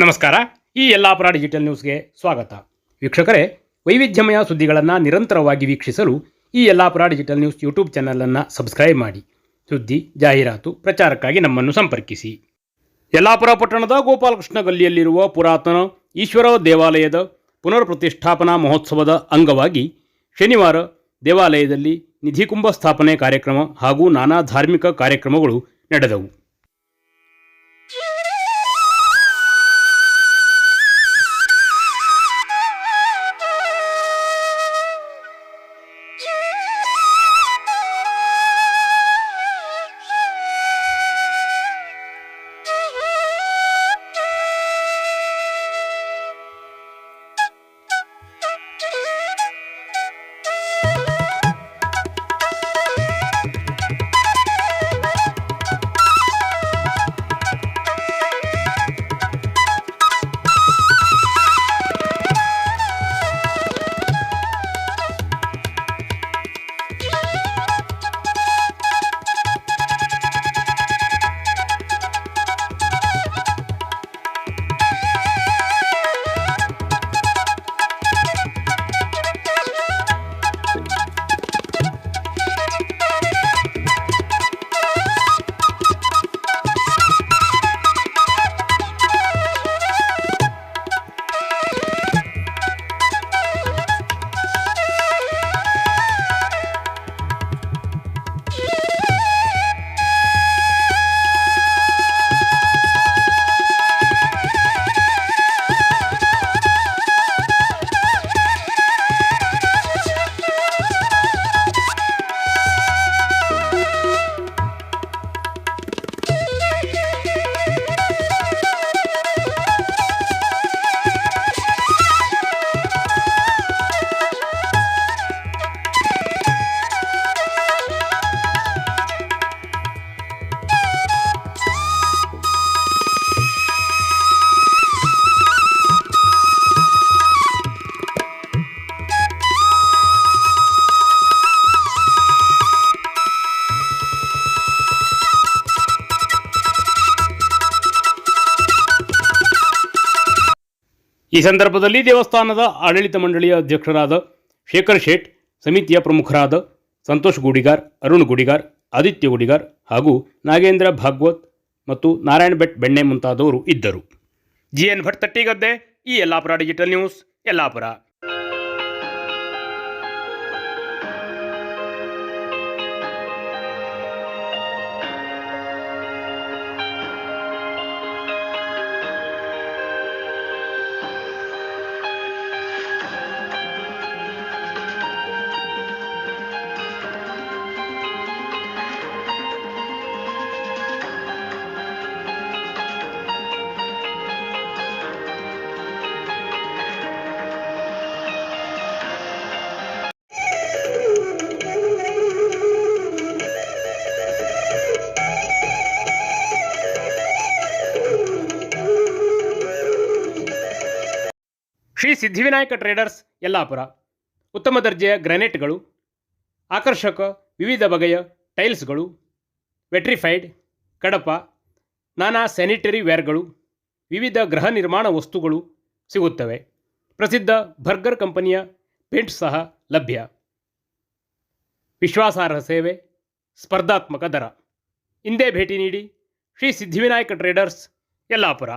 ನಮಸ್ಕಾರ. ಈ ಯಲ್ಲಾಪುರ ಡಿಜಿಟಲ್ ನ್ಯೂಸ್ಗೆ ಸ್ವಾಗತ. ವೀಕ್ಷಕರೇ, ವೈವಿಧ್ಯಮಯ ಸುದ್ದಿಗಳನ್ನು ನಿರಂತರವಾಗಿ ವೀಕ್ಷಿಸಲು ಈ ಯಲ್ಲಾಪುರ ಡಿಜಿಟಲ್ ನ್ಯೂಸ್ ಯೂಟ್ಯೂಬ್ ಚಾನಲನ್ನು ಸಬ್ಸ್ಕ್ರೈಬ್ ಮಾಡಿ. ಸುದ್ದಿ, ಜಾಹೀರಾತು, ಪ್ರಚಾರಕ್ಕಾಗಿ ನಮ್ಮನ್ನು ಸಂಪರ್ಕಿಸಿ. ಯಲ್ಲಾಪುರ ಪಟ್ಟಣದ ಗೋಪಾಲಕೃಷ್ಣ ಗಲ್ಲಿಯಲ್ಲಿರುವ ಪುರಾತನ ಈಶ್ವರ ದೇವಾಲಯದ ಪುನರ್ ಪ್ರತಿಷ್ಠಾಪನಾ ಮಹೋತ್ಸವದ ಅಂಗವಾಗಿ ಶನಿವಾರ ದೇವಾಲಯದಲ್ಲಿ ನಿಧಿಕುಂಭ ಸ್ಥಾಪನೆ ಕಾರ್ಯಕ್ರಮ ಹಾಗೂ ನಾನಾ ಧಾರ್ಮಿಕ ಕಾರ್ಯಕ್ರಮಗಳು ನಡೆದವು. ಈ ಸಂದರ್ಭದಲ್ಲಿ ದೇವಸ್ಥಾನದ ಆಡಳಿತ ಮಂಡಳಿಯ ಅಧ್ಯಕ್ಷರಾದ ಶೇಖರ್ ಶೇಟ್, ಸಮಿತಿಯ ಪ್ರಮುಖರಾದ ಸಂತೋಷ್ ಗುಡಿಗಾರ್, ಅರುಣ್ ಗುಡಿಗಾರ್, ಆದಿತ್ಯ ಗುಡಿಗಾರ್ ಹಾಗೂ ನಾಗೇಂದ್ರ ಭಾಗವತ್ ಮತ್ತು ನಾರಾಯಣ್ ಭಟ್ ಬೆಣ್ಣೆ ಮುಂತಾದವರು ಇದ್ದರು. GN ಭಟ್ ತಟ್ಟಿಗದ್ದೆ, ಈ Yellapur digital news, Yellapur. Shri Siddhivinayak traders, Yellapur. ಉತ್ತಮ ದರ್ಜೆಯ ಗ್ರಾನೈಟ್ಗಳು, ಆಕರ್ಷಕ ವಿವಿಧ ಬಗೆಯ ಟೈಲ್ಸ್ಗಳು, ವೆಟ್ರಿಫೈಡ್, ಕಡಪ, ನಾನಾ ಸ್ಯಾನಿಟರಿ ವೇರ್ಗಳು, ವಿವಿಧ ಗೃಹ ನಿರ್ಮಾಣ ವಸ್ತುಗಳು ಸಿಗುತ್ತವೆ. ಪ್ರಸಿದ್ಧ ಬರ್ಗರ್ ಕಂಪನಿಯ ಪೇಂಟ್ ಸಹ ಲಭ್ಯ. ವಿಶ್ವಾಸಾರ್ಹ ಸೇವೆ, ಸ್ಪರ್ಧಾತ್ಮಕ ದರ. ಇಂದೇ ಭೇಟಿ ನೀಡಿ ಶ್ರೀ ಸಿದ್ಧಿವಿನಾಯಕ ಟ್ರೇಡರ್ಸ್, ಯಲ್ಲಾಪುರ.